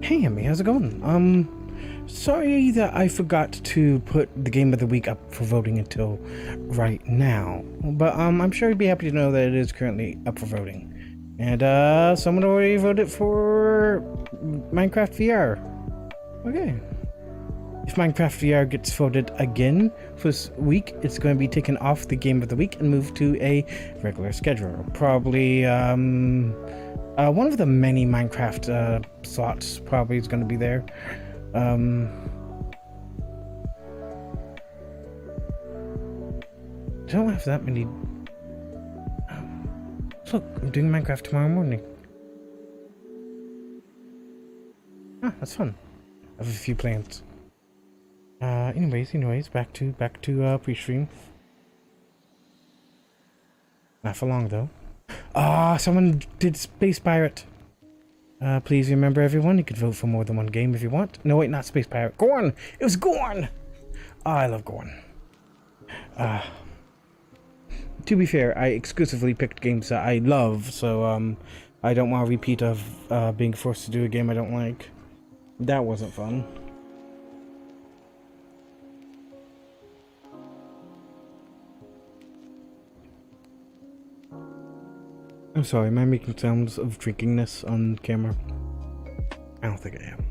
Hey Emmy, how's it going? Sorry that I forgot to put the game of the week up for voting until right now. But I'm sure you'd be happy to know that it is currently up for voting. And someone already voted for Minecraft VR. Okay. If Minecraft VR gets voted again for this week, it's going to be taken off the game of the week and moved to a regular schedule. Probably one of the many Minecraft slots probably is going to be there. I don't have that many. Look, I'm doing Minecraft tomorrow morning. Ah, that's fun. I have a few plans. Anyways, back to pre-stream. Not for long though. Ah, someone did Space Pirate. Please remember everyone, you could vote for more than one game if you want. No wait, not Space Pirate. Gorn! It was Gorn! Oh, I love Gorn. To be fair, I exclusively picked games that I love, so I don't want a repeat of being forced to do a game I don't like. That wasn't fun. I'm sorry, am I making sounds of drinking this on camera? I don't think I am.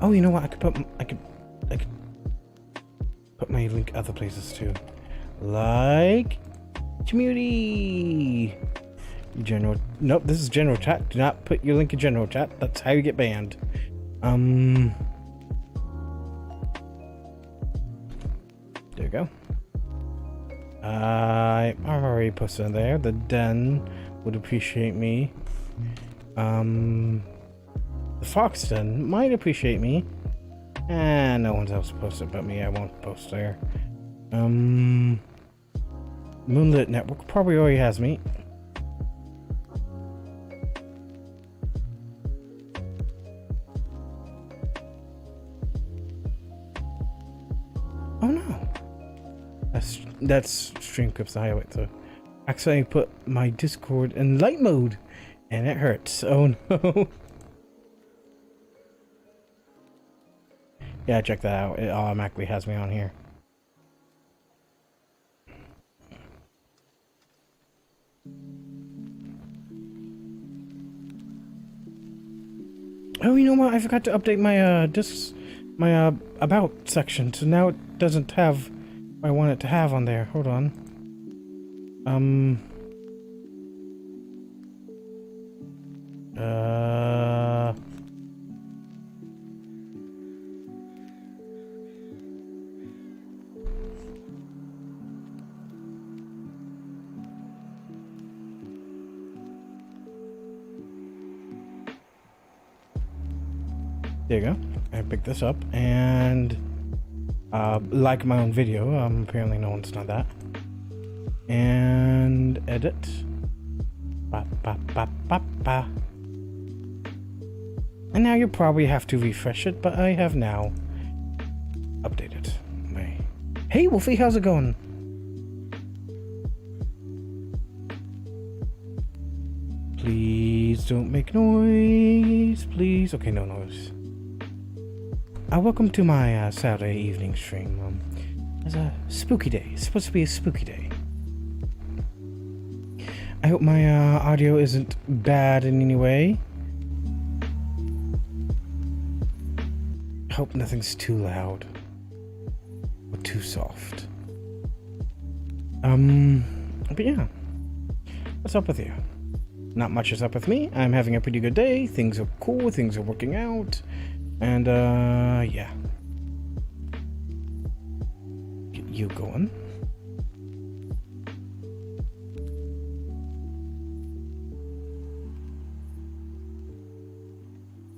Oh, you know what? I could put my link other places too, like community. General. Nope, this is general chat. Do not put your link in general chat. That's how you get banned. There you go. I'm already posted in there. The Den would appreciate me. The Fox Den might appreciate me. And no one's else posted but me. I won't post there. Moonlit Network probably already has me. Oh no. That's stream clips I highlight, so actually I put my Discord in light mode and it hurts. Oh no. Yeah, check that out. It automatically has me on here. Oh, you know what? I forgot to update my my about section, so now it doesn't have what I want it to have on there. Hold on. There you go. I picked this up and like my own video. Apparently no one's done that. And edit. And now you probably have to refresh it, but I have now updated my. Hey Wolfie, how's it going? Please don't make noise, please. Okay, no noise. Welcome to my Saturday evening stream. It's a spooky day. It's supposed to be a spooky day. I hope my audio isn't bad in any way. I hope nothing's too loud or too soft. But yeah, what's up with you? Not much is up with me. I'm having a pretty good day. Things are cool. Things are working out. And, yeah. you going.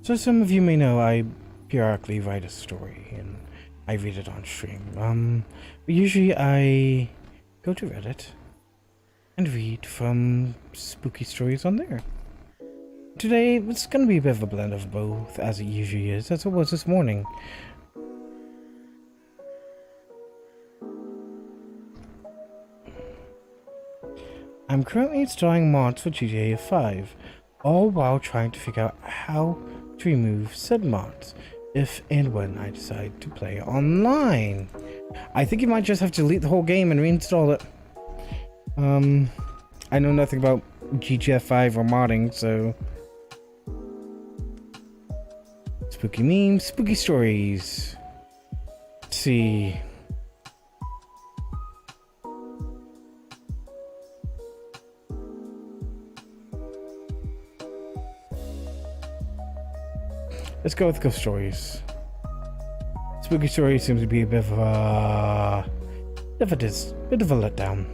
So some of you may know I periodically write a story and I read it on stream. But usually I go to Reddit and read from spooky stories on there. Today it's gonna be a bit of a blend of both, as it usually is, as it was this morning. I'm currently installing mods for GTA 5, all while trying to figure out how to remove said mods if and when I decide to play online. I think you might just have to delete the whole game and reinstall it. I know nothing about GTA 5 or modding, so... Spooky memes, spooky stories. Let's see... Let's go with ghost stories. Spooky stories seems to be a bit of a letdown.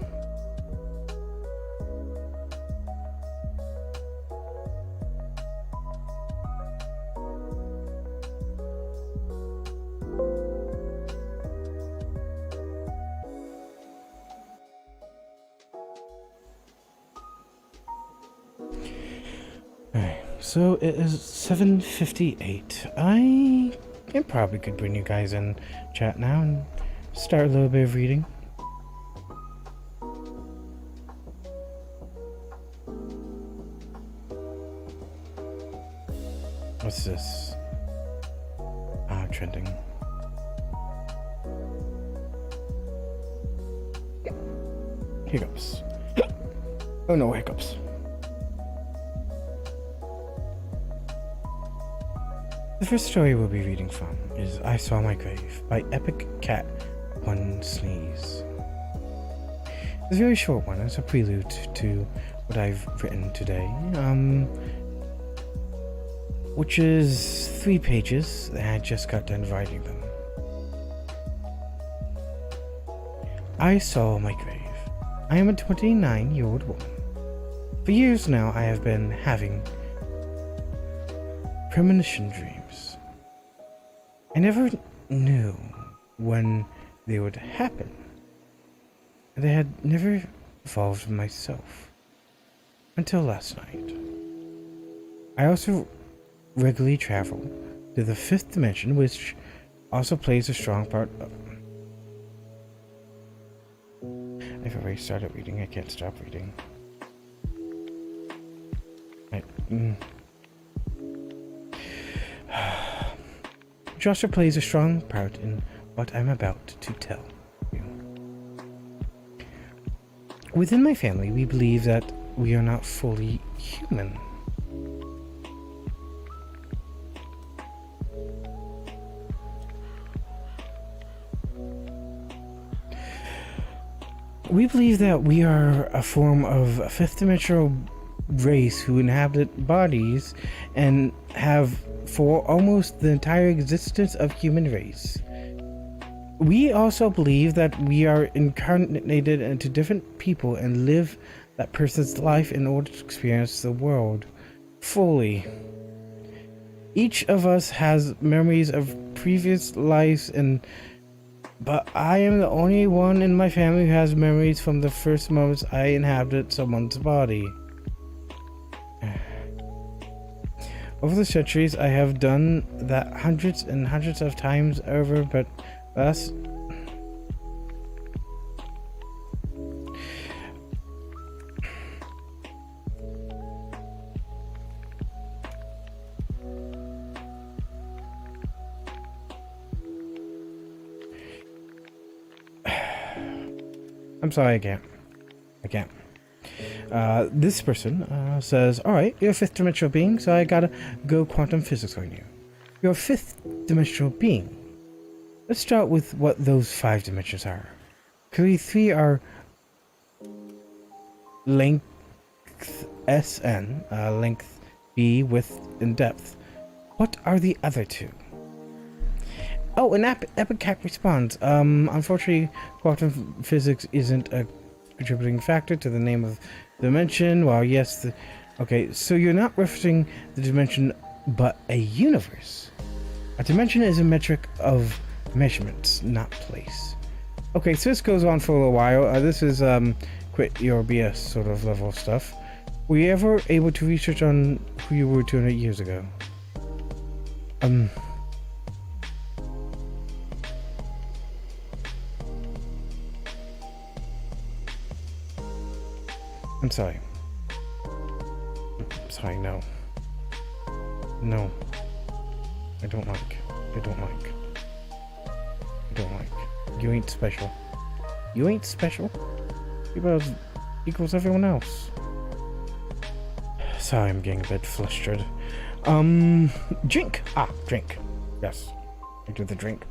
So it is 7:58. I probably could bring you guys in chat now and start a little bit of reading. What's this? Trending. Hiccups. Oh no, hiccups. The first story we'll be reading from is I Saw My Grave by Epic Cat One Sneeze. It's a very short one. It's a prelude to what I've written today, which is 3 pages, and I just got done writing them. I saw my grave. I am a 29-year-old woman. For years now, I have been having premonition dreams. I never knew when they would happen, and I had never involved myself until last night. I also regularly travel to the 5th dimension, which also plays a strong part of... I've already started reading, I can't stop reading. Which also plays a strong part in what I'm about to tell you. Within my family, we believe that we are not fully human. We believe that we are a form of a 5th dimensional race who inhabit bodies and have for almost the entire existence of human race. We also believe that we are incarnated into different people and live that person's life in order to experience the world fully. Each of us has memories of previous lives, but I am the only one in my family who has memories from the first moments I inhabited someone's body. Over the centuries, I have done that hundreds and hundreds of times over, but that's... I'm sorry, I can't. This person says, alright, you're a 5th dimensional being, so I gotta go quantum physics on you. You're a 5th dimensional being. Let's start with what those 5 dimensions are. Clearly 3 are length SN, length B, width, and depth. What are the other 2? Oh, an Epic Cat responds. Unfortunately, quantum physics isn't a contributing factor to the name of the dimension. Well, yes, okay, so you're not referencing the dimension, but a universe. A dimension is a metric of measurements, not place. Okay, so this goes on for a little while. This is quit your BS sort of level of stuff. Were you ever able to research on who you were 200 years ago? I'm sorry. I'm sorry, no. No. I don't like. You ain't special. You ain't special. You're equals everyone else. Sorry, I'm getting a bit flustered. Drink. Drink. Yes. I do the drink.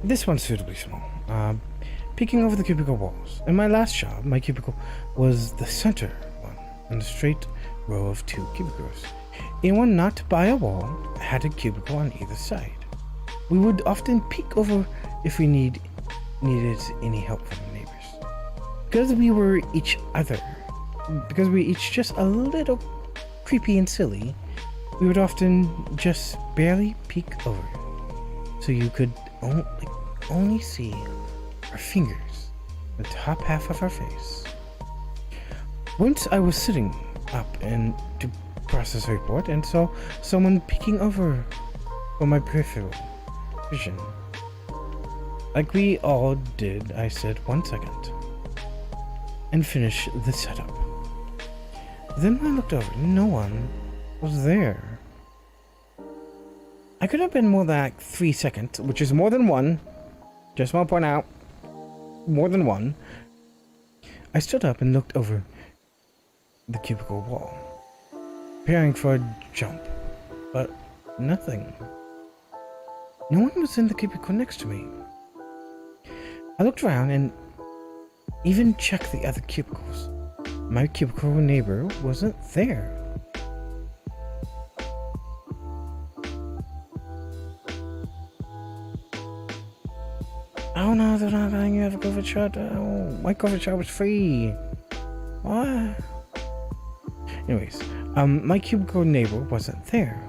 This one's suitably small. Peeking over the cubicle walls. In my last job, my cubicle was the center one in a straight row of 2 cubicles. Anyone not by a wall had a cubicle on either side. We would often peek over if we needed any help from the neighbors. Because we were each just a little creepy and silly, we would often just barely peek over, so you could only see our fingers, the top half of our face. Once I was sitting up and to process a report and saw someone peeking over from my peripheral vision. Like we all did, I said 1 second and finished the setup. Then I looked over, no one was there. I could have been more than like 3 seconds, which is more than 1. Just want to point out, more than 1. I stood up and looked over the cubicle wall, preparing for a jump, but nothing. No one was in the cubicle next to me. I looked around and even checked the other cubicles. My cubicle neighbor wasn't there. Oh no, they're not letting you have a COVID shot. Oh, my COVID shot was free. What? Anyways, my cubicle neighbor wasn't there.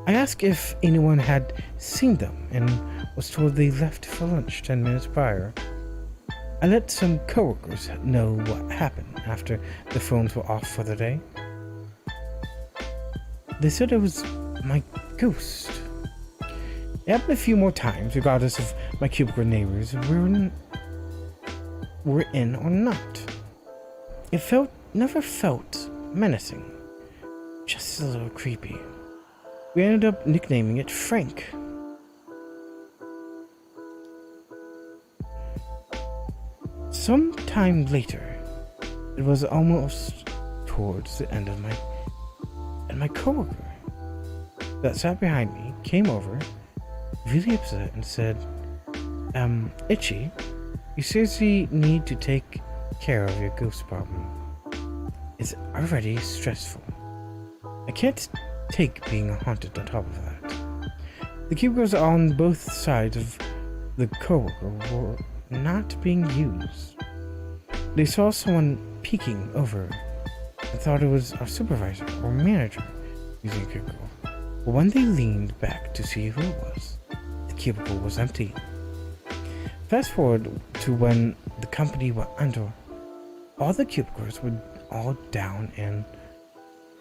I asked if anyone had seen them and was told they left for lunch 10 minutes prior. I let some coworkers know what happened after the phones were off for the day. They said it was my ghost. It happened a few more times, regardless of my cubicle neighbors were in or not. It never felt menacing, just a little creepy. We ended up nicknaming it Frank. Sometime later, it was almost towards the end of my coworker that sat behind me came over, really upset, and said, Itchy, you seriously need to take care of your ghost problem. It's already stressful. I can't take being haunted on top of that. The cubicles on both sides of the coworker were not being used. They saw someone peeking over and thought it was our supervisor or manager using a cubicle. But when they leaned back to see who it was, the cubicle was empty. Fast forward to when the company went under. All the cubicles were all down and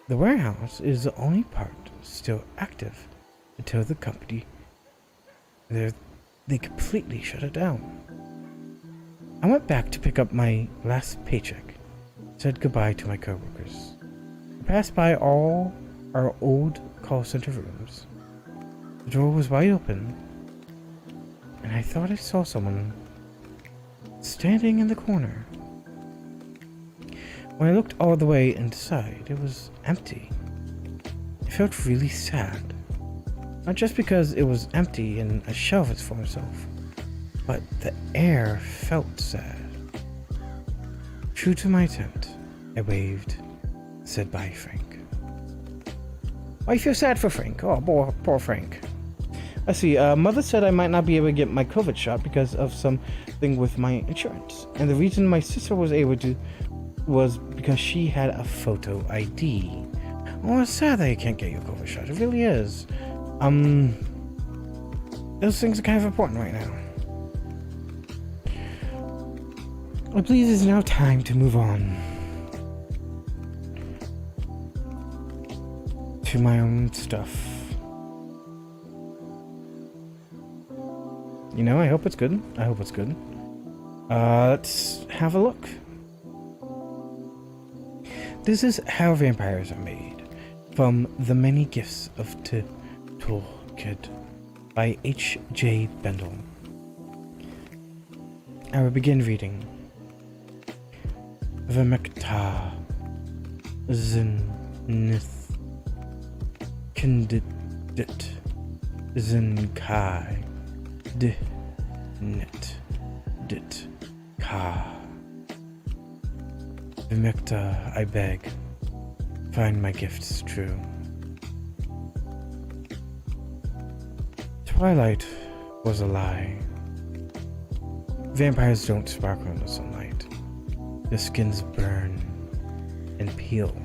the warehouse is the only part still active until the company they completely shut it down. I went back to pick up my last paycheck, said goodbye to my coworkers. I passed by all our old call center rooms. The door was wide open, and I thought I saw someone standing in the corner. When I looked all the way inside, it was empty. I felt really sad. Not just because it was empty and a shelf is for myself, but the air felt sad. True to my tent, I waved, said bye, Frank. I feel sad for Frank. Oh, poor Frank. I see. Mother said I might not be able to get my COVID shot because of something with my insurance. And the reason my sister was able to was because she had a photo ID. Oh, it's sad that you can't get your COVID shot. It really is. Those things are kind of important right now. I believe it's now time to move on to my own stuff. You know, I hope it's good. Let's have a look. This is how vampires are made, from The Many Gifts of Tih'tulkd by H.J. Bendele. I will begin reading. Vhek'ith Zinith Kindit Zinkai Dnet Dit Ka. Vhek'ith, I beg, find my gifts true. Twilight was a lie. Vampires don't sparkle in the sunlight. Their skins burn and peel.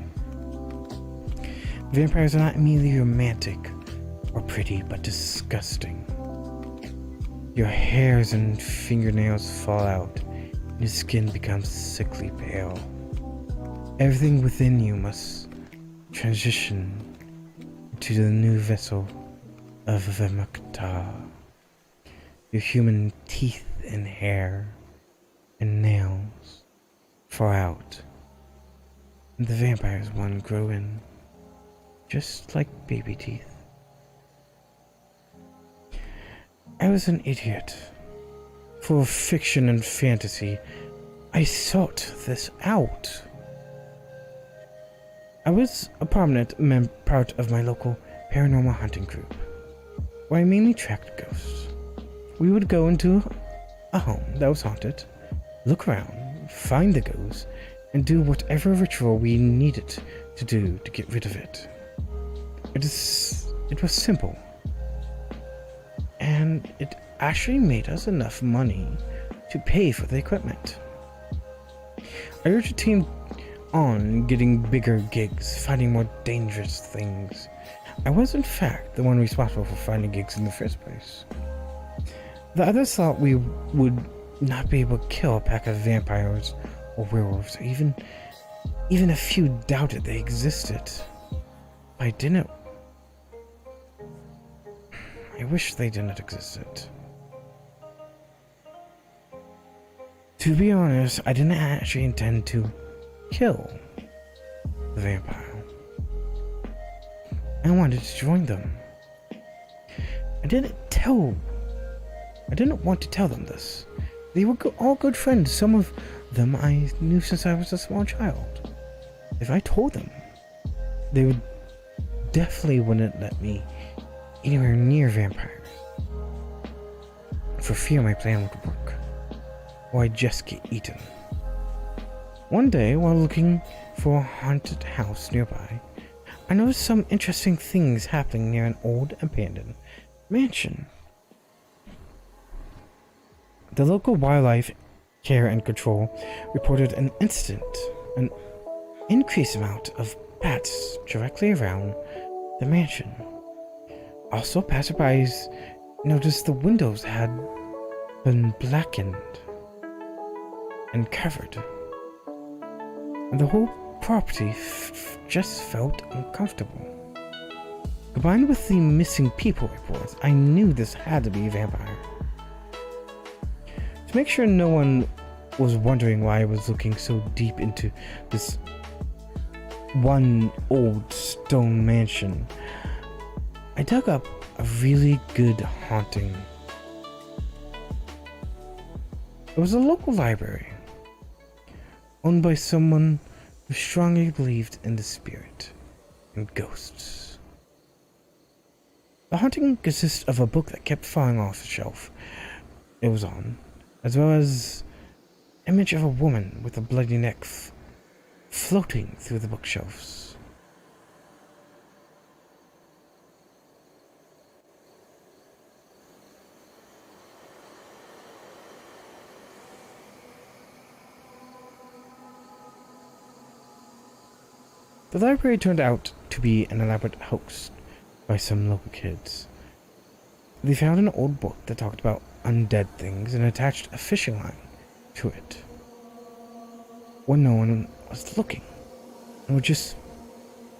Vampires are not merely romantic or pretty, but disgusting. Your hairs and fingernails fall out, and your skin becomes sickly pale. Everything within you must transition into the new vessel of Vhek'ith. Your human teeth and hair and nails fall out, and the vampire's one grow in, just like baby teeth. I was an idiot. Full of fiction and fantasy, I sought this out. I was a prominent part of my local paranormal hunting group, where I mainly tracked ghosts. We would go into a home that was haunted, look around, find the ghost, and do whatever ritual we needed to do to get rid of it. It was simple, and it actually made us enough money to pay for the equipment. I urged the team on getting bigger gigs, finding more dangerous things. I was in fact the one responsible for finding gigs in the first place. The others thought we would not be able to kill a pack of vampires or werewolves. Even a few doubted they existed. I wish they didn't exist. To be honest, I didn't actually intend to kill the vampire. I wanted to join them. I didn't want to tell them this. They were all good friends. Some of them I knew since I was a small child. If I told them, they would definitely wouldn't let me anywhere near vampires, for fear my plan would work, or I'd just get eaten. One day, while looking for a haunted house nearby, I noticed some interesting things happening near an old abandoned mansion. The local wildlife care and control reported an increased amount of bats directly around the mansion. Also, passerbys noticed the windows had been blackened and covered, and the whole property just felt uncomfortable. Combined with the missing people reports, I knew this had to be a vampire. To make sure no one was wondering why I was looking so deep into this one old stone mansion, I dug up a really good haunting. It was a local library, owned by someone who strongly believed in the spirit and ghosts. The haunting consists of a book that kept falling off the shelf, it was on, as well as image of a woman with a bloody neck floating through the bookshelves. The library turned out to be an elaborate hoax by some local kids. They found an old book that talked about undead things and attached a fishing line to it when no one was looking, and would just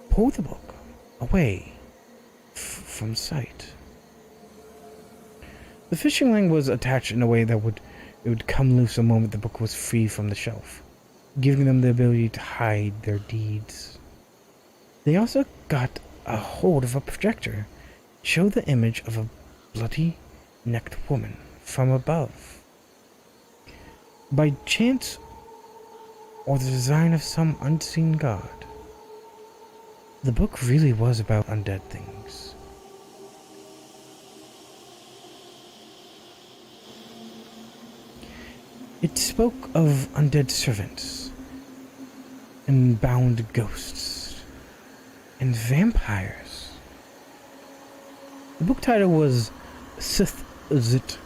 pull the book away from sight. The fishing line was attached in a way that it would come loose the moment the book was free from the shelf, giving them the ability to hide their deeds. They also got a hold of a projector, showed the image of a bloody necked woman from above. By chance or the design of some unseen god, the book really was about undead things. It spoke of undead servants and bound ghosts and vampires. The book title was Tih'tulkd,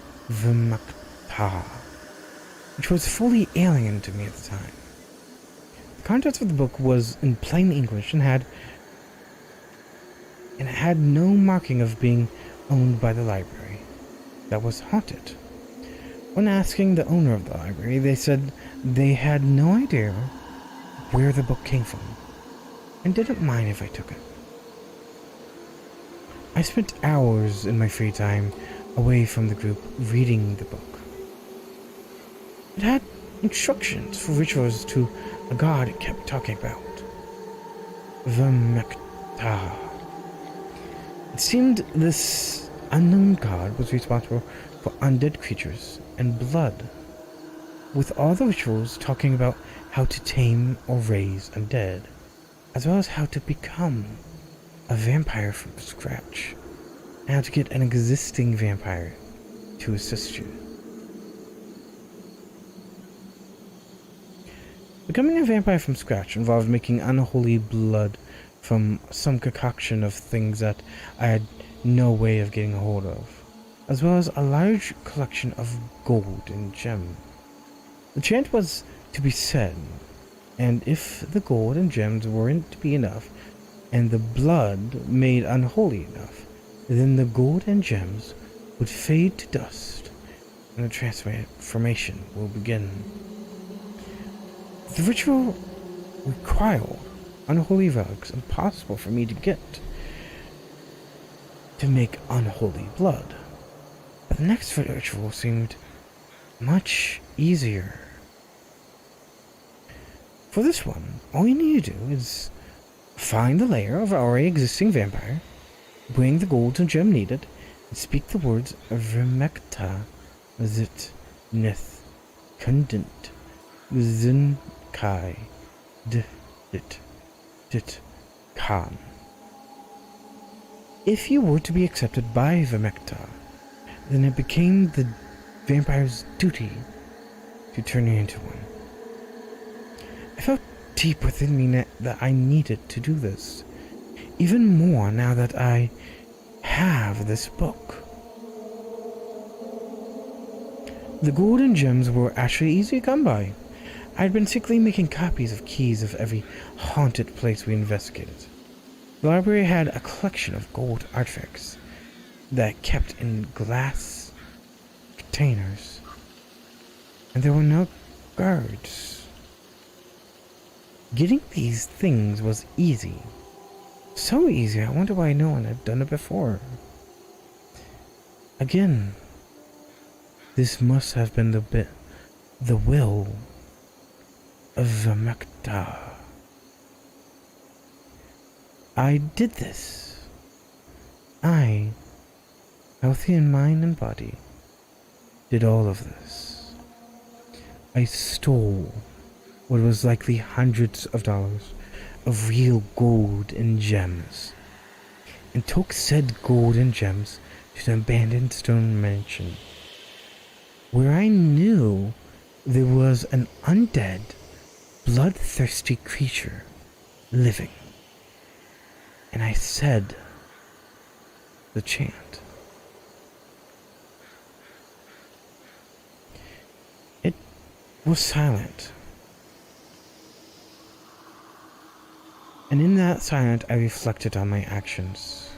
which was fully alien to me at the time. The contents of the book was in plain English and had no marking of being owned by the library that was haunted. When asking the owner of the library, they said they had no idea where the book came from and didn't mind if I took it. I spent hours in my free time away from the group reading the book. It had instructions for rituals to a god it kept talking about, Vhek'ith. It seemed this unknown god was responsible for undead creatures and blood, with all the rituals talking about how to tame or raise undead, as well as how to become a vampire from scratch, and how to get an existing vampire to assist you. Becoming a vampire from scratch involved making unholy blood from some concoction of things that I had no way of getting a hold of, as well as a large collection of gold and gems. The chant was to be said, and if the gold and gems weren't to be enough, and the blood made unholy enough, then the gold and gems would fade to dust, and the transformation will begin. The ritual required unholy rugs impossible for me to get to make unholy blood. But the next ritual seemed much easier. For this one, all you need to do is find the lair of our already existing vampire, bring the gold and gem needed, and speak the words Vhek'ith, Zit, Nith, Kundint, Zin, Kai, Dit, Khan. If you were to be accepted by Vhek'ith, then it became the vampire's duty to turn you into one. I felt deep within me that I needed to do this, even more now that I have this book. The gold and gems were actually easy to come by. I had been secretly making copies of keys of every haunted place we investigated. The library had a collection of gold artifacts that kept in glass containers, and there were no guards. Getting these things was easy. So easy, I wonder why no one had done it before. Again, this must have been the will of Vhek'ith. I did this. I, healthy in mind and body, did all of this. I stole what was likely hundreds of dollars of real gold and gems, and took said gold and gems to an abandoned stone mansion. where I knew there was an undead, bloodthirsty creature living. And I said the chant. It was silent. And in that silence, I reflected on my actions.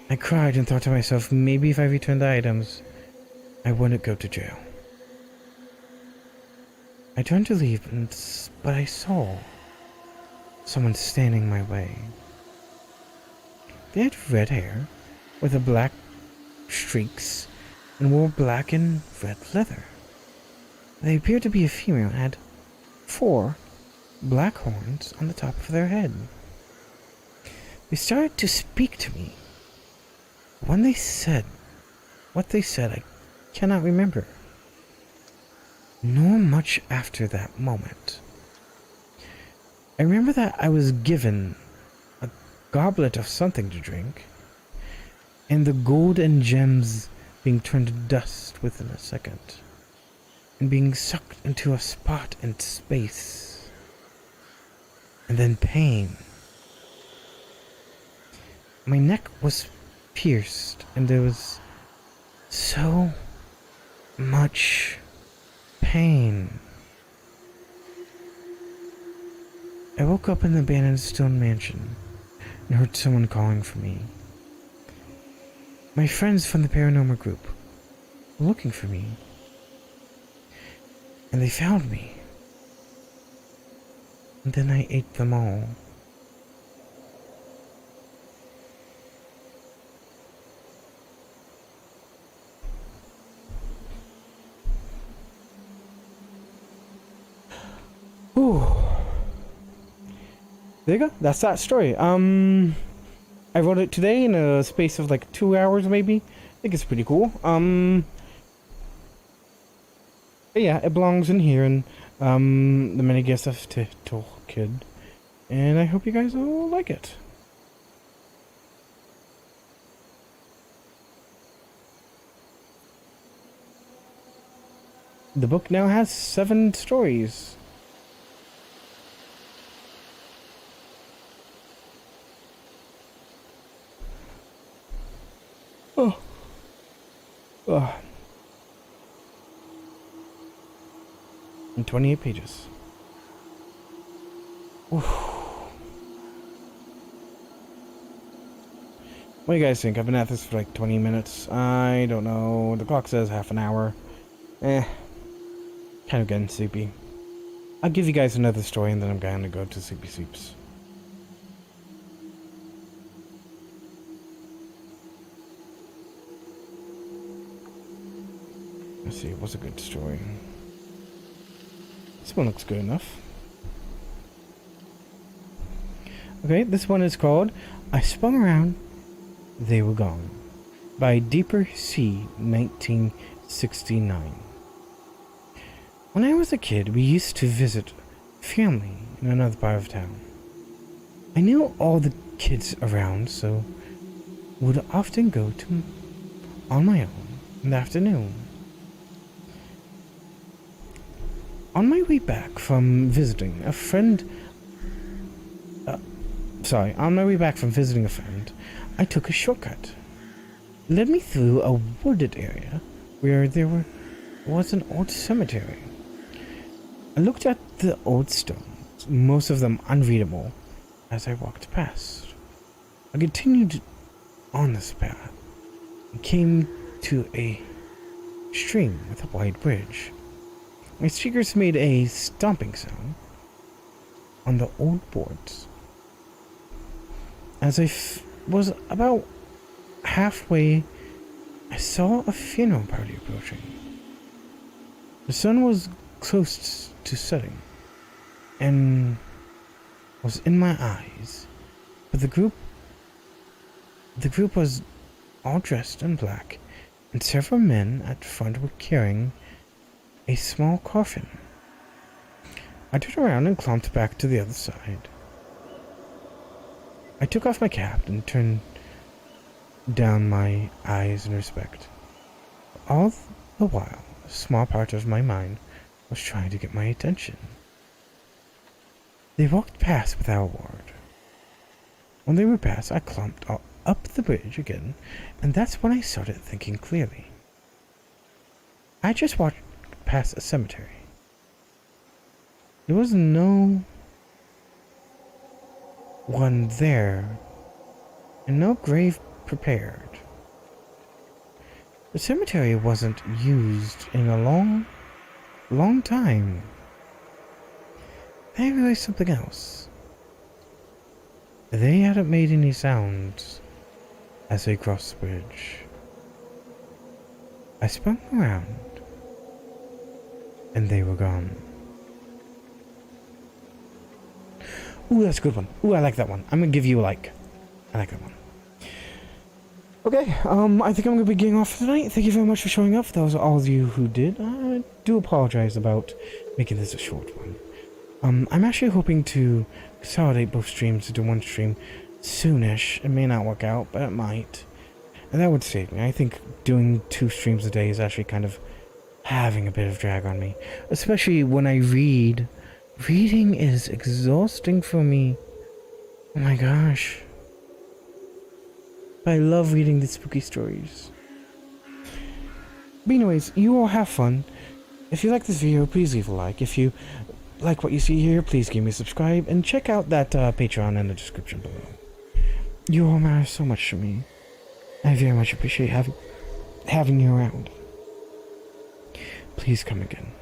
I cried and thought to myself, maybe if I returned the items, I wouldn't go to jail. I turned to leave, but I saw someone standing my way. They had red hair with a black streaks and wore black and red leather. They appeared to be a female and had 4 black horns on the top of their head. They started to speak to me. When they said what they said, I cannot remember, nor much after that moment. I remember that I was given a goblet of something to drink, and the gold and gems being turned to dust within a second, and being sucked into a spot in space, and then pain. My neck was pierced, and there was so much pain. I woke up in the abandoned stone mansion and heard someone calling for me. My friends from the paranormal group were looking for me, and they found me. And then I ate them all. Ooh. There you go. That's that story. I wrote it today in a space of like 2 hours, maybe. I think it's pretty cool. But yeah, it belongs in here, and the many gifts of Tih'tulkd, and I hope you guys will like it. The book now has 7 stories. Oh. Oh. And 28 pages. Oof. What do you guys think? I've been at this for like 20 minutes. I don't know. The clock says half an hour. Kind of getting sleepy. I'll give you guys another story and then I'm going to go to sleepy sleeps. Let's see, what's a good story? This one looks good enough. Okay, this one is called I Spun Around, They Were Gone by Deeper Sea 1969. When I was a kid, we used to visit family in another part of town. I knew all the kids around, so would often go to on my own in the afternoon. On my way back from visiting a friend, I took a shortcut. It led me through a wooded area where there was an old cemetery. I looked at the old stones, most of them unreadable, as I walked past. I continued on this path and came to a stream with a wide bridge. My speakers made a stomping sound on the old boards. As I was about halfway, I saw a funeral party approaching. The sun was close to setting and was in my eyes, but the group was all dressed in black, and several men at the front were carrying a small coffin. I turned around and clumped back to the other side. I took off my cap and turned down my eyes in respect. all the while, a small part of my mind was trying to get my attention. They walked past without a word. When they were past, I clumped up the bridge again, and that's when I started thinking clearly. I just walked past a cemetery. There was no one there, and no grave prepared. The cemetery wasn't used in a long time. I realized something else. They hadn't made any sounds as they crossed the bridge. I spun around, and they were gone. Ooh, that's a good one. Ooh, I like that one. I'm gonna give you a like. I like that one. Okay, I think I'm gonna be getting off tonight. Thank you very much for showing up. That was all of you who did. I do apologize about making this a short one. I'm actually hoping to consolidate both streams into one stream soonish. It may not work out, but it might. And that would save me. I think doing 2 streams a day is actually kind of having a bit of drag on me. Especially when I read. Reading is exhausting for me. Oh my gosh. I love reading the spooky stories. But anyways, you all have fun. If you like this video, please leave a like. If you like what you see here, please give me a subscribe. And check out that Patreon in the description below. You all matter so much to me. I very much appreciate having you around. Please come again.